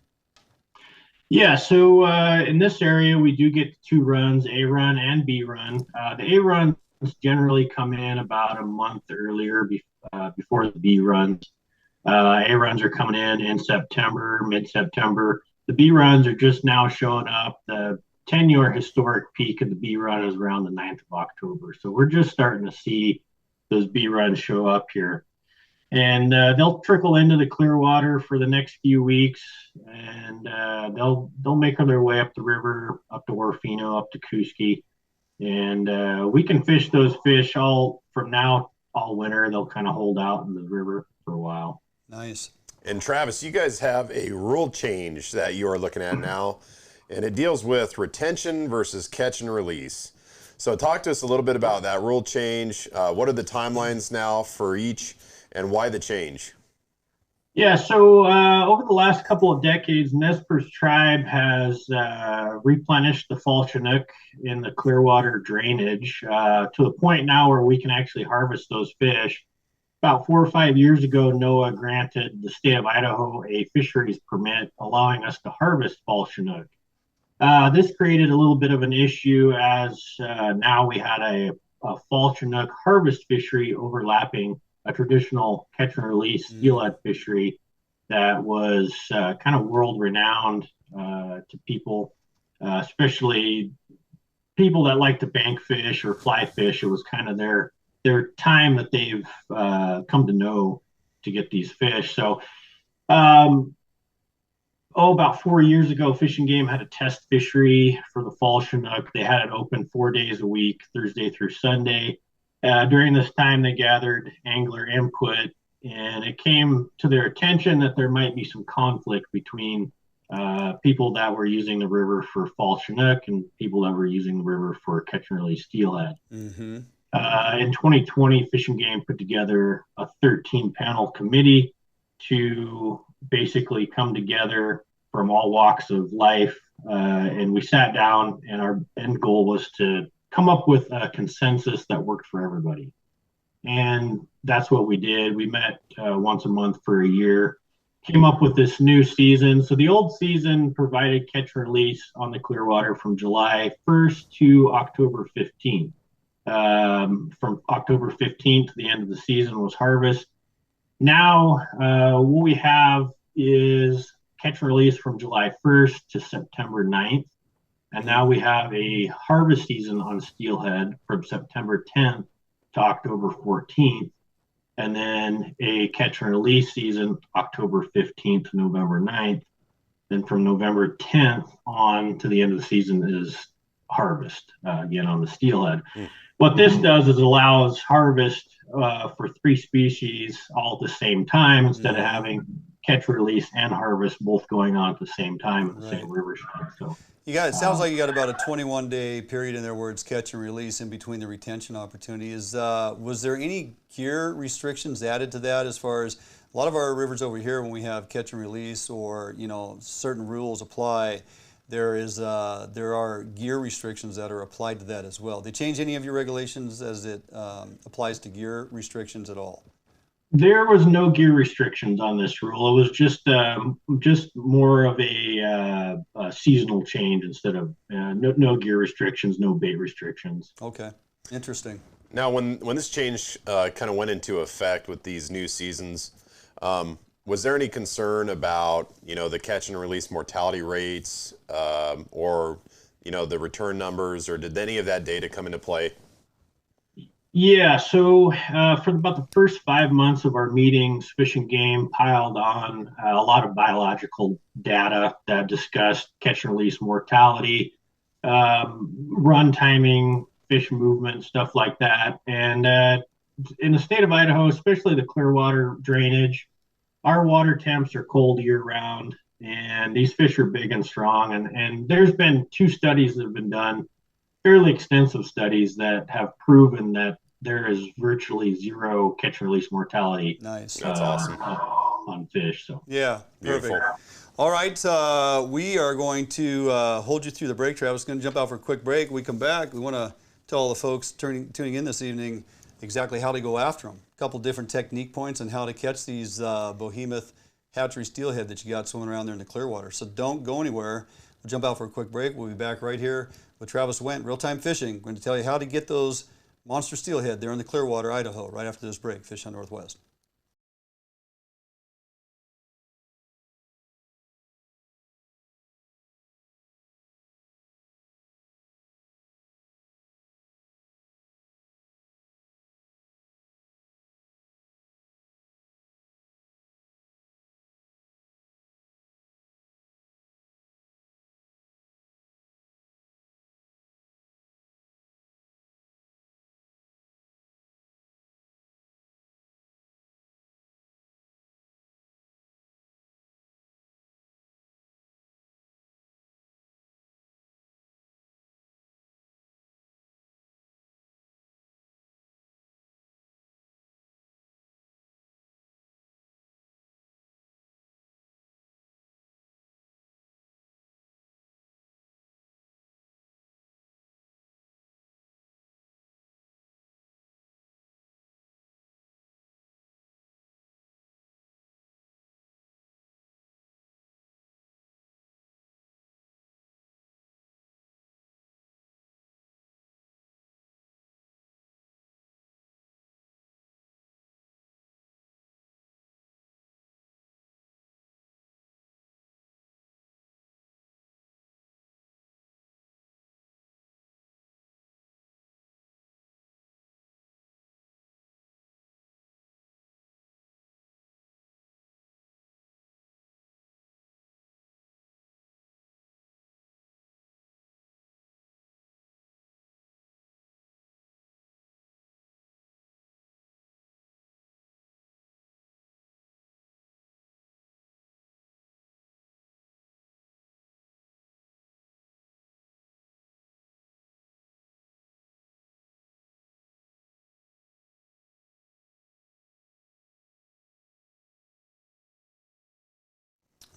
Yeah, so in this area, we do get two runs, A run and B run. The A run generally come in about a month earlier before the B runs. A runs are coming in September, mid-September. The B runs are just now showing up. The 10-year historic peak of the B run is around the 9th of October. So we're just starting to see those B runs show up here. And they'll trickle into the Clearwater for the next few weeks, and they'll make their way up the river, up to Orfino, up to Kuski. And we can fish those fish all winter. They'll kind of hold out in the river for a while. Nice. And Travis, you guys have a rule change that you are looking at now, and it deals with retention versus catch and release. So talk to us a little bit about that rule change. What are the timelines now for each, and why the change? Yeah, so over the last couple of decades, Nesper's tribe has replenished the fall Chinook in the Clearwater drainage to the point now where we can actually harvest those fish. About 4 or 5 years ago, NOAA granted the state of Idaho a fisheries permit allowing us to harvest fall Chinook. This created a little bit of an issue as now we had a fall Chinook harvest fishery overlapping a traditional catch and release steelhead fishery that was kind of world renowned to people, especially people that like to bank fish or fly fish. It was kind of their time that they've come to know to get these fish. So, about 4 years ago, Fish and Game had a test fishery for the fall Chinook. They had it open 4 days a week, Thursday through Sunday. During this time, they gathered angler input, and it came to their attention that there might be some conflict between people that were using the river for fall Chinook and people that were using the river for catch and release steelhead. Mm-hmm. In 2020, Fish and Game put together a 13-panel committee to basically come together from all walks of life, and we sat down, and our end goal was to come up with a consensus that worked for everybody. And that's what we did. We met once a month for a year, came up with this new season. So the old season provided catch and release on the Clearwater from July 1st to October 15th. From October 15th to the end of the season was harvest. Now, what we have is catch and release from July 1st to September 9th. And now we have a harvest season on steelhead from September 10th to October 14th. And then a catch and release season, October 15th to November 9th. Then from November 10th on to the end of the season is harvest, again on the steelhead. What this does is allows harvest for 3 species all at the same time instead of having catch, release, and harvest both going on at the same time at the same river shed. So it sounds like you got about a 21-day period in there where it's catch and release in between the retention opportunities. Was there any gear restrictions added to that as far as a lot of our rivers over here when we have catch and release or certain rules apply? There are gear restrictions that are applied to that as well. Did they change any of your regulations as it applies to gear restrictions at all? There was no gear restrictions on this rule. It was just more of a seasonal change instead of no gear restrictions, no bait restrictions. Okay, interesting. Now, when this change kind of went into effect with these new seasons, was there any concern about the catch and release mortality rates or the return numbers, or did any of that data come into play? Yeah, so for about the first 5 months of our meetings, Fish and Game piled on a lot of biological data that discussed catch and release mortality, run timing, fish movement, stuff like that. And in the state of Idaho, especially the Clearwater drainage, our water temps are cold year round, and these fish are big and strong. And there's been 2 studies that have been done, fairly extensive studies that have proven that there is virtually 0 catch and release mortality. Nice. That's awesome. On fish. So yeah, beautiful. Perfect. All right, we are going to hold you through the break. Travis is going to jump out for a quick break. When we come back, we want to tell all the folks tuning in this evening exactly how to go after them. A couple different technique points and how to catch these behemoth hatchery steelhead that you got swimming around there in the Clearwater. So don't go anywhere. We'll jump out for a quick break. We'll be back right here with Travis Wendt, Real Time Fishing. We're going to tell you how to get those monster steelhead there in the Clearwater, Idaho, right after this break. Fish on Northwest.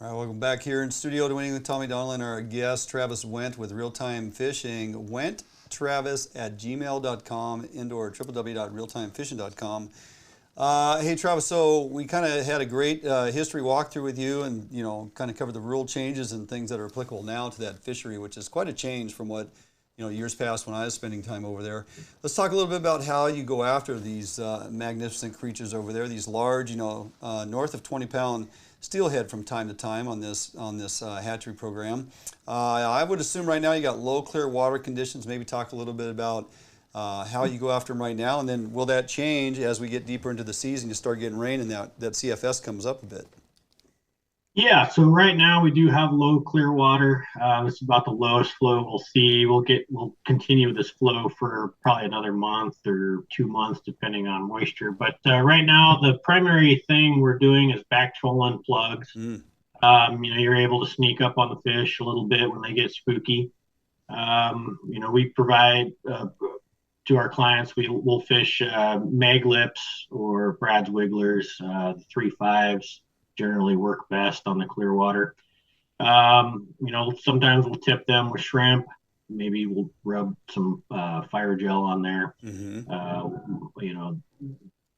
All right, welcome back here in studio to Winning with Tommy Donlan, our guest, Travis Wendt with Real Time Fishing. Wendt, travis@gmail.com and/or www.realtimefishing.com. Hey Travis, so we kind of had a great history walkthrough with you, and kind of covered the rule changes and things that are applicable now to that fishery, which is quite a change from what years past when I was spending time over there. Let's talk a little bit about how you go after these magnificent creatures over there, these large, north of 20-pound steelhead from time to time on this hatchery program. I would assume right now you got low clear water conditions. Maybe talk a little bit about how you go after them right now, and then will that change as we get deeper into the season? You start getting rain and that CFS comes up a bit. Yeah, so right now we do have low clear water. It's about the lowest flow we'll see. We'll continue this flow for probably another month or 2 months, depending on moisture. But right now, the primary thing we're doing is back trolling plugs. You're able to sneak up on the fish a little bit when they get spooky. We provide to our clients, we'll fish mag lips or Brad's wigglers, the 3.5s. Generally work best on the clear water. Sometimes we'll tip them with shrimp. Maybe we'll rub some fire gel on there. And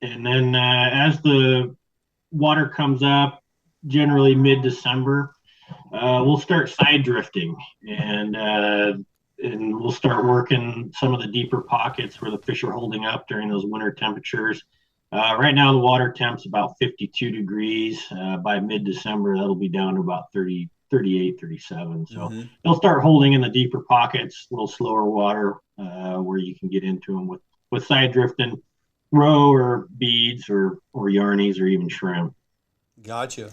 then as the water comes up, generally mid-December, we'll start side drifting, and we'll start working some of the deeper pockets where the fish are holding up during those winter temperatures. Right now, the water temp's about 52 degrees. By mid-December, that'll be down to about 30, 38, 37. So they'll start holding in the deeper pockets, a little slower water, where you can get into them with side drifting, roe or beads or yarnies or even shrimp. Gotcha.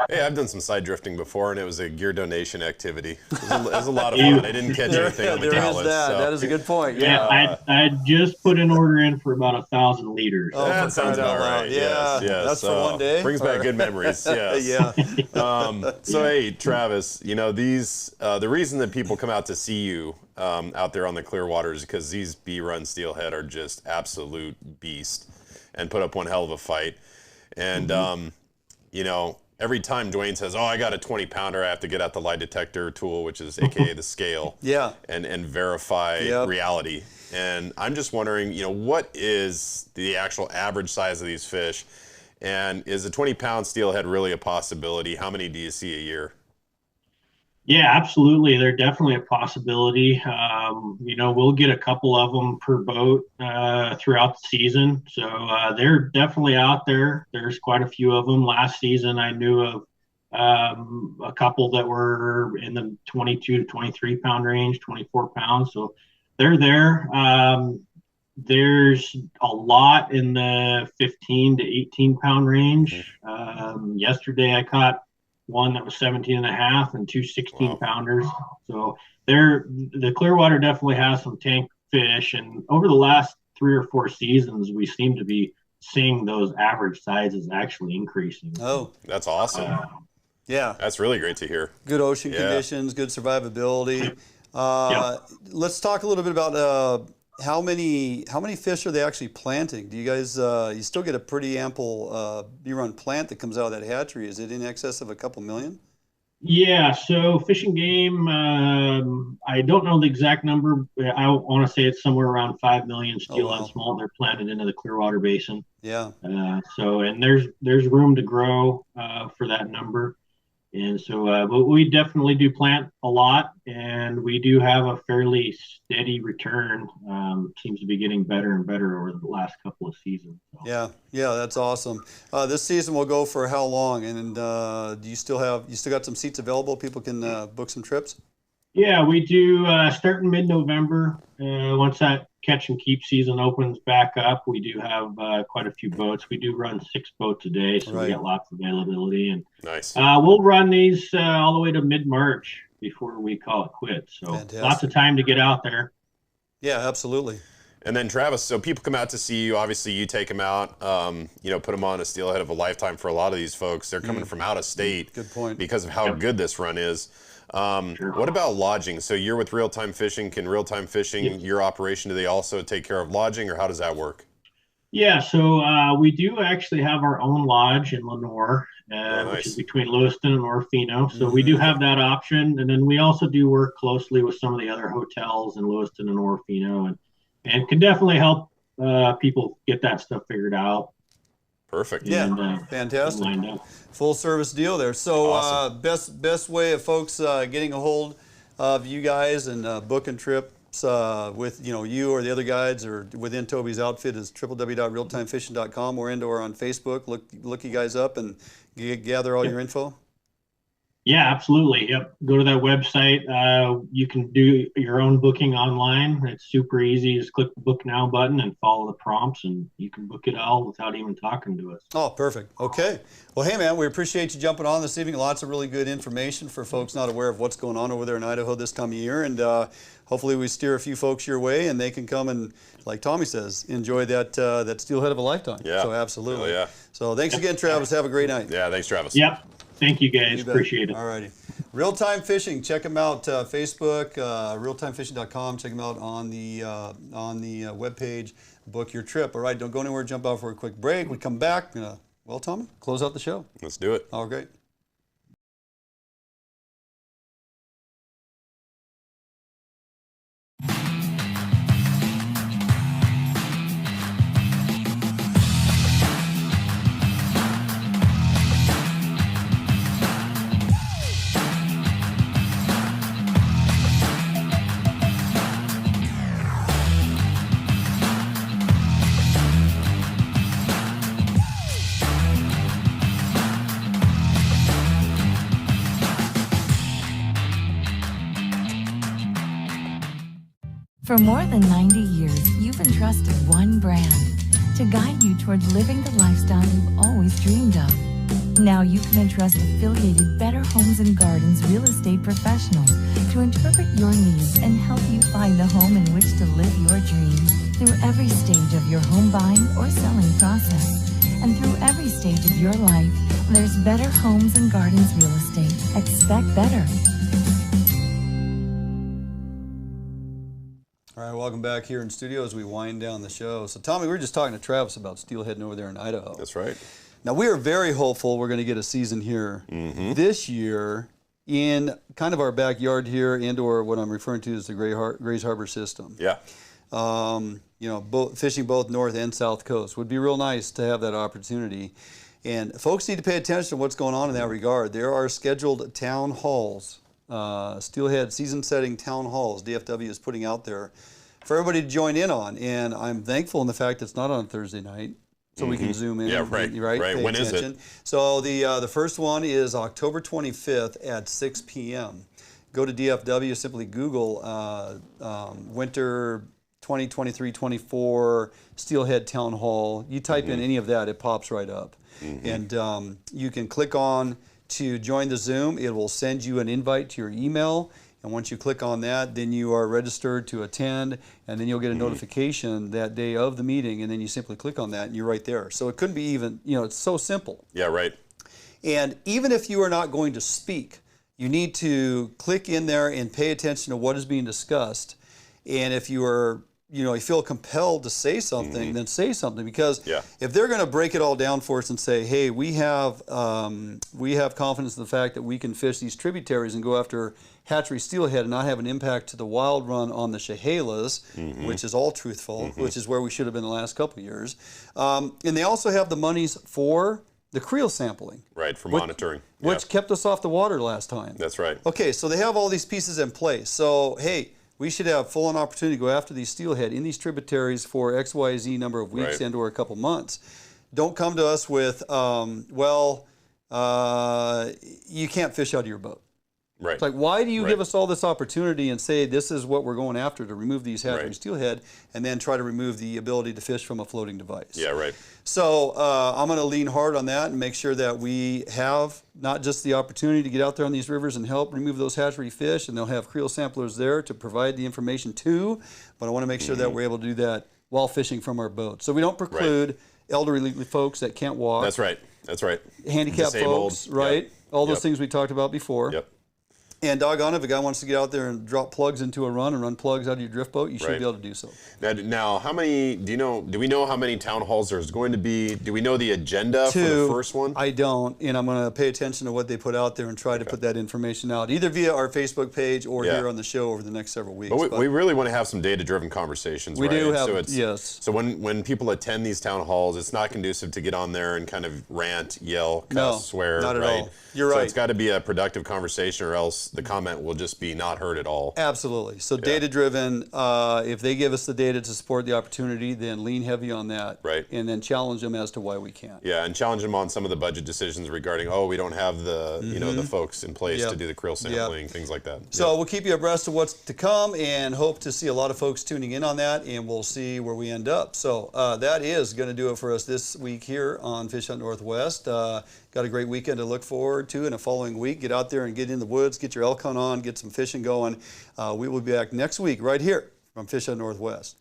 Hey, I've done some side drifting before, and it was a gear donation activity. It was a lot of fun. I didn't catch anything on the callus. That is a good point. I just put an order in for about 1,000 liters. Oh, that sounds about right. Yeah, yes. That's for one day. Brings back good memories. Yes. Yeah. So hey, Travis, the reason that people come out to see you out there on the Clearwater is because these B-run steelhead are just absolute beast and put up one hell of a fight. And every time Dwayne says, "Oh, I got a 20-pounder," I have to get out the lie detector tool, which is AKA the scale, and verify reality. And I'm just wondering, what is the actual average size of these fish, and is a 20-pound steelhead really a possibility? How many do you see a year? Yeah, absolutely. They're definitely a possibility. We'll get a couple of them per boat throughout the season. So they're definitely out there. There's quite a few of them. Last season, I knew of a couple that were in the 22 to 23 pound range, 24 pounds. So they're there. There's a lot in the 15 to 18 pound range. Yesterday, I caught one that was 17 and a half and two 16 pounders. So the Clearwater definitely has some tank fish. And over the last 3 or 4 seasons, we seem to be seeing those average sizes actually increasing. Oh, that's awesome. Yeah. That's really great to hear. Good ocean conditions, good survivability. Let's talk a little bit about how many fish are they actually planting? Do you guys, you still get a pretty ample B-run plant that comes out of that hatchery? Is it in excess of a couple million? Yeah, so Fish and Game, I don't know the exact number. I want to say it's somewhere around 5 million steelhead smolt. They're planted into the Clearwater Basin. Yeah. And there's room to grow for that number. And so, but we definitely do plant a lot, and we do have a fairly steady return. Seems to be getting better and better over the last couple of seasons. So. Yeah, that's awesome. This season will go for how long? And do you still got some seats available? People can book some trips? Yeah, we do. Starting mid-November, once that catch and keep season opens back up, we do have quite a few boats. We do run 6 boats a day, so we got lots of availability. And nice. We'll run these all the way to mid-March before we call it quits. So lots of time to get out there. Yeah, absolutely. And then Travis, so people come out to see you. Obviously, you take them out. Put them on a steelhead of a lifetime for a lot of these folks. They're coming from out of state. Good point. Because of how good this run is. What about lodging? So you're with Real Time Fishing. Can Real Time Fishing, your operation, do they also take care of lodging, or how does that work? Yeah, so we do actually have our own lodge in Lenore, which is between Lewiston and Orofino. So we do have that option. And then we also do work closely with some of the other hotels in Lewiston and Orofino, and can definitely help people get that stuff figured out. Perfect. Yeah, fantastic. Full service deal there. So awesome. Best way of folks getting a hold of you guys and booking trips with you or the other guides or within Toby's outfit is www.realtimefishing.com or on Facebook. Look you guys up and gather all your info. Yeah, absolutely. Yep. Go to that website. You can do your own booking online. It's super easy. Just click the book now button and follow the prompts, and you can book it all without even talking to us. Oh, perfect. Okay. Well, hey, man, we appreciate you jumping on this evening. Lots of really good information for folks not aware of what's going on over there in Idaho this time of year. And hopefully we steer a few folks your way and they can come and, like Tommy says, enjoy that steelhead of a lifetime. Yeah. So absolutely. Yeah. So thanks again, Travis. Have a great night. Yeah, thanks, Travis. Yep. Thank you, guys. Appreciate it. All righty. Real Time Fishing. Check them out. Facebook, realtimefishing.com. Check them out on the webpage. Book your trip. All right. Don't go anywhere. Jump out for a quick break. We come back. Well, Tommy, close out the show. Let's do it. Oh, great. For more than 90 years, you've entrusted one brand to guide you towards living the lifestyle you've always dreamed of. Now you can entrust affiliated Better Homes and Gardens real estate professionals to interpret your needs and help you find the home in which to live your dreams through every stage of your home buying or selling process. And through every stage of your life, there's Better Homes and Gardens real estate. Expect better. All right, welcome back here in studio as we wind down the show. So, Tommy, we were just talking to Travis about steelhead over there in Idaho. That's right. Now, we are very hopeful we're going to get a season here this year in kind of our backyard here and/or what I'm referring to as the Grays Harbor system. Yeah. Fishing both north and south coast would be real nice to have that opportunity. And folks need to pay attention to what's going on in that regard. There are scheduled town halls. Steelhead season-setting town halls DFW is putting out there for everybody to join in on, and I'm thankful in the fact it's not on Thursday night, so we can zoom in. Yeah, right. Pay When attention. is it? So the first one is October 25th at 6 p.m. Go to DFW, simply Google Winter 2023-24 Steelhead Town Hall. You type in any of that, it pops right up, and you can click on to join the Zoom. It will send you an invite to your email, and once you click on that, then you are registered to attend, and then you'll get a notification that day of the meeting, and then you simply click on that and you're right there. So it couldn't be even, it's so simple. Yeah, right. And even if you are not going to speak, you need to click in there and pay attention to what is being discussed. And if you are you feel compelled to say something, then say something, because if they're going to break it all down for us and say, hey, we have confidence in the fact that we can fish these tributaries and go after hatchery steelhead and not have an impact to the wild run on the Chehalis, which is all truthful, which is where we should have been the last couple of years. And they also have the monies for the creel sampling. Right, for monitoring. Which kept us off the water last time. That's right. Okay, so they have all these pieces in place. So, hey, we should have full-on opportunity to go after these steelhead in these tributaries for XYZ number of weeks and or a couple months. Don't come to us with, you can't fish out of your boat. Right. It's like, why do you give us all this opportunity and say this is what we're going after to remove these hatchery steelhead, and then try to remove the ability to fish from a floating device? Yeah, right. So I'm going to lean hard on that and make sure that we have not just the opportunity to get out there on these rivers and help remove those hatchery fish, and they'll have creel samplers there to provide the information too, but I want to make sure that we're able to do that while fishing from our boat. So we don't preclude elderly folks that can't walk. That's right. That's right. Handicapped Disabled. folks, right? Yep. All those things we talked about before. Yep. And doggone it, if a guy wants to get out there and drop plugs into a run and run plugs out of your drift boat, you should Right. be able to do so. Now, how many, do we know how many town halls there's going to be? Do we know the agenda for the first one? I don't, and I'm going to pay attention to what they put out there and try to put that information out, either via our Facebook page or here on the show over the next several weeks. But we really want to have some data-driven conversations, we right? do have, yes. So when people attend these town halls, it's not conducive to get on there and kind of rant, yell, cuss, swear, not at right? all. You're so right. It's got to be a productive conversation, or else the comment will just be not heard at all. Absolutely. So data-driven, if they give us the data to support the opportunity, then lean heavy on that. Right. And then challenge them as to why we can't. Yeah, and challenge them on some of the budget decisions regarding, we don't have the, the folks in place to do the krill sampling, things like that. So we'll keep you abreast of what's to come and hope to see a lot of folks tuning in on that, and we'll see where we end up. So that is going to do it for us this week here on Fish Hunt Northwest. Got a great weekend to look forward to in a following week. Get out there and get in the woods, get your elk hunt on, get some fishing going. We will be back next week right here from Fish Hunt Northwest.